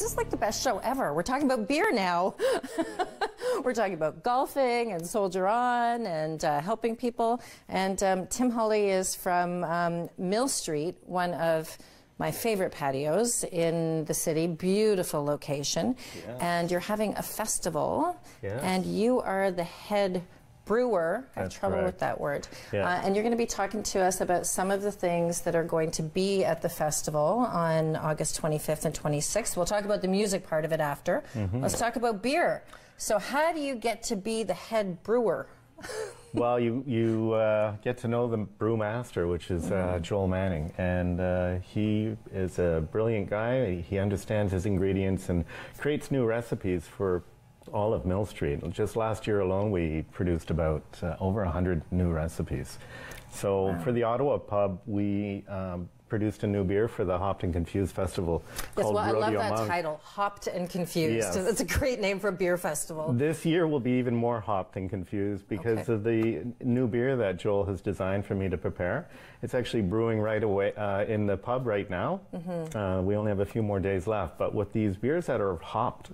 is like the best show ever. We're talking about beer now. We're talking about golfing and Soldier On and helping people. And Tim Hulley is from Mill Street, one of my favorite patios in the city. Beautiful location. Yes. And you're having a festival. Yes. And you are the head brewer. I have trouble with that word. Yeah. And you're going to be talking to us about some of the things that are going to be at the festival on August 25th and 26th. We'll talk about the music part of it after. Mm-hmm. Let's talk about beer. So how do you get to be the head brewer? Well, you get to know the brewmaster, which is Joel Manning, and he is a brilliant guy. He understands his ingredients and creates new recipes for all of Mill Street. Just last year alone, we produced about over 100 new recipes. So wow. For the Ottawa pub, we produced a new beer for the Hopped and Confused Festival. Yes, well, I love that title, Hopped and Confused. Yes. It's a great name for a beer festival. This year will be even more hopped and confused because of the new beer that Joel has designed for me to prepare. It's actually brewing right away in the pub right now. Mm-hmm. We only have a few more days left, but with these beers that are hopped,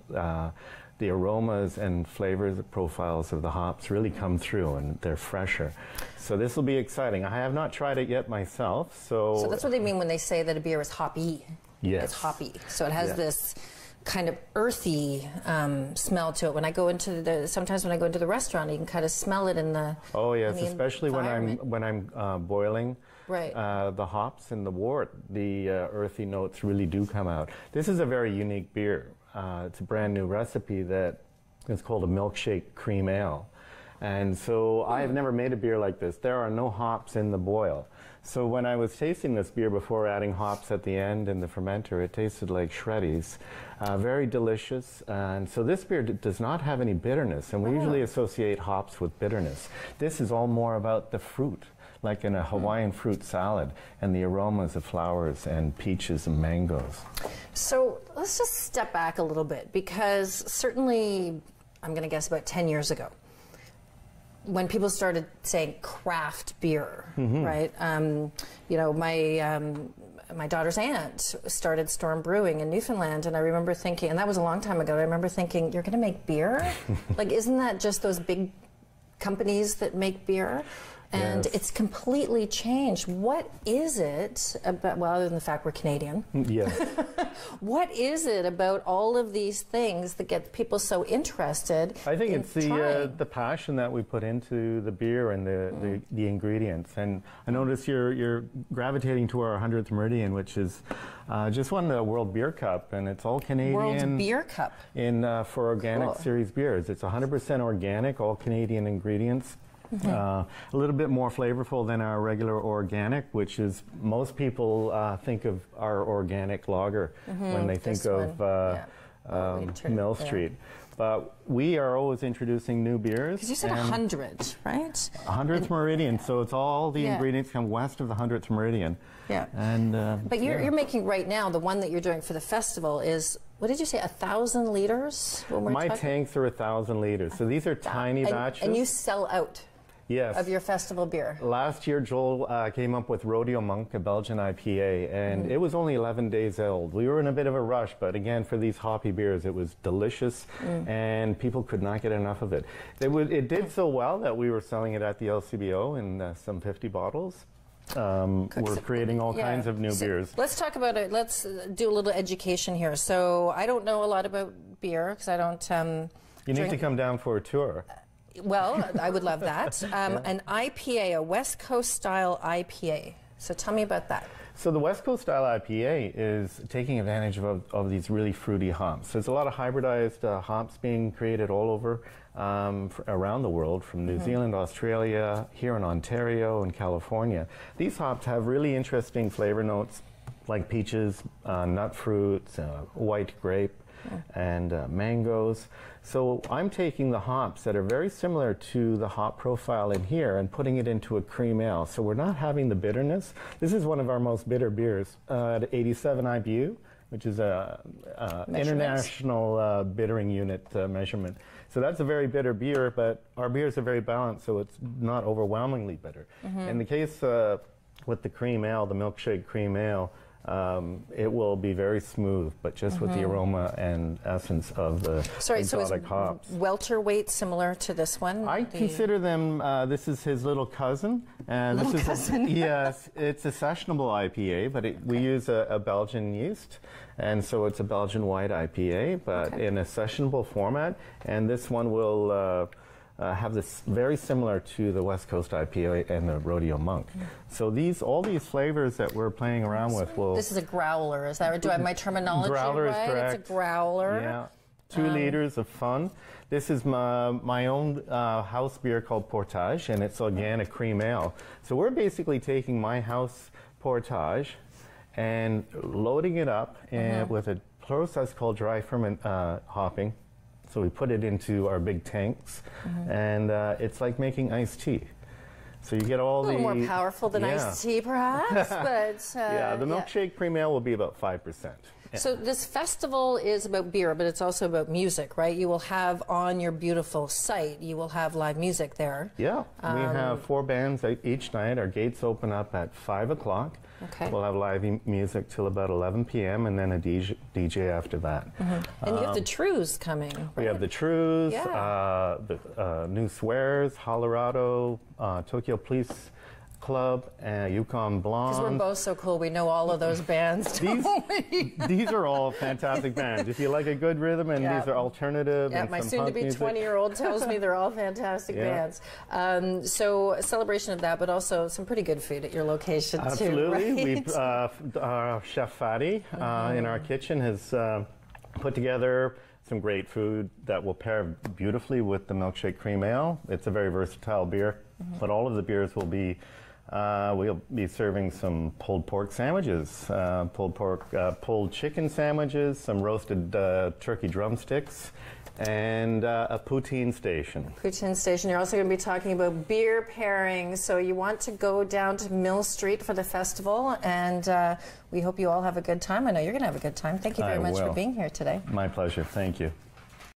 the aromas and flavors profiles of the hops really come through, and they're fresher. So this will be exciting. I have not tried it yet myself. So that's what they mean when they say that a beer is hoppy. Yes. It's hoppy. So it has this kind of earthy smell to it. When I go into sometimes when I go into the restaurant, you can kind of smell it in the especially when I'm boiling the hops in the wort, the earthy notes really do come out. This is a very unique beer. It's a brand new recipe that is called a milkshake cream ale. And so I have never made a beer like this. There are no hops in the boil. So when I was tasting this beer before adding hops at the end in the fermenter, it tasted like Shreddies. Very delicious. And so this beer does not have any bitterness. And we usually associate hops with bitterness. This is all more about the fruit, like in a Hawaiian fruit salad, and the aromas of flowers and peaches and mangoes. So let's just step back a little bit, because certainly, I'm going to guess about 10 years ago, when people started saying craft beer, right? You know, my daughter's aunt started Storm Brewing in Newfoundland, and I remember thinking, and that was a long time ago, I remember thinking, you're going to make beer? Like, isn't that just those big companies that make beer? And it's completely changed. What is it about, well, other than the fact we're Canadian, what is it about all of these things that get people so interested? I think it's the passion that we put into the beer and the ingredients. And I notice you're gravitating to our 100th Meridian, which is just won the World Beer Cup, and it's all Canadian. World Beer Cup? For organic series beers. It's 100% organic, all Canadian ingredients. A little bit more flavorful than our regular organic, which is, most people think of our organic lager when they think of Mill Street. But we are always introducing new beers. Because you said 100, right? 100th Meridian, so it's all the ingredients come west of the 100th Meridian. Yeah. And but you're making right now, the one that you're doing for the festival is, what did you say, 1,000 liters? My tanks are 1,000 liters, so these are tiny batches. And you sell out? Yes. Of your festival beer. Last year, Joel came up with Rodeo Monk, a Belgian IPA, and it was only 11 days old. We were in a bit of a rush, but again, for these hoppy beers, it was delicious, and people could not get enough of it. It did so well that we were selling it at the LCBO in some 50 bottles. We're creating all kinds of new beers. Let's talk about it. Let's do a little education here. So I don't know a lot about beer, because I don't You need to come down for a tour. Well, I would love that. An IPA, a West Coast style IPA. So tell me about that. So the West Coast style IPA is taking advantage of these really fruity hops. There's a lot of hybridized hops being created all over around the world, from New Zealand, Australia, here in Ontario and California. These hops have really interesting flavor notes like peaches, nut fruits, white grape, and mangoes. So I'm taking the hops that are very similar to the hop profile in here and putting it into a cream ale. So we're not having the bitterness. This is one of our most bitter beers at 87 IBU, which is a international bittering unit measurement. So that's a very bitter beer, but our beers are very balanced, so it's not overwhelmingly bitter. In the case with the cream ale, the milkshake cream ale, it will be very smooth, but just with the aroma and essence of the exotic hops. Welterweight similar to this one? I consider them, this is his little cousin. Yes, it's a sessionable IPA, but we use a Belgian yeast, and so it's a Belgian white IPA, but in a sessionable format, and this one will have this very similar to the West Coast IPA and the Rodeo Monk. So all these flavors that we're playing around with will... This is a growler, is that right? Do I have my terminology growler right? Is correct. It's a growler. Yeah, 2 liters of fun. This is my own house beer called Portage, and it's organic cream ale. So we're basically taking my house portage and loading it up with a process called dry ferment hopping. So we put it into our big tanks, and it's like making iced tea. So you get all a little more powerful than iced tea, perhaps, but yeah, the milkshake cream ale will be about 5%. Yeah. So this festival is about beer, but it's also about music, right? You will have on your beautiful site, you will have live music there. Yeah, we have 4 bands each night. Our gates open up at 5 o'clock. Okay. We'll have live music till about 11 p.m. and then a DJ after that. And you have the Trews coming, right? We have the Trews, Yeah. the New Swears, Colorado, Tokyo Police Club, Yukon Blonde. Because we're both so cool, we know all of those bands. These are all fantastic bands. If you like a good rhythm, and these are alternative. Yeah, and my some soon-to-be 20-year-old tells me they're all fantastic bands. So a celebration of that, but also some pretty good food at your location Absolutely. too, right? We've, our chef Fatty in our kitchen has put together some great food that will pair beautifully with the milkshake cream ale. It's a very versatile beer, but all of the beers will be we'll be serving some pulled pork sandwiches, pulled chicken sandwiches, some roasted turkey drumsticks, and a poutine station. Poutine station. You're also going to be talking about beer pairings. So you want to go down to Mill Street for the festival, and we hope you all have a good time. I know you're going to have a good time. Thank you very much for being here today. My pleasure. Thank you.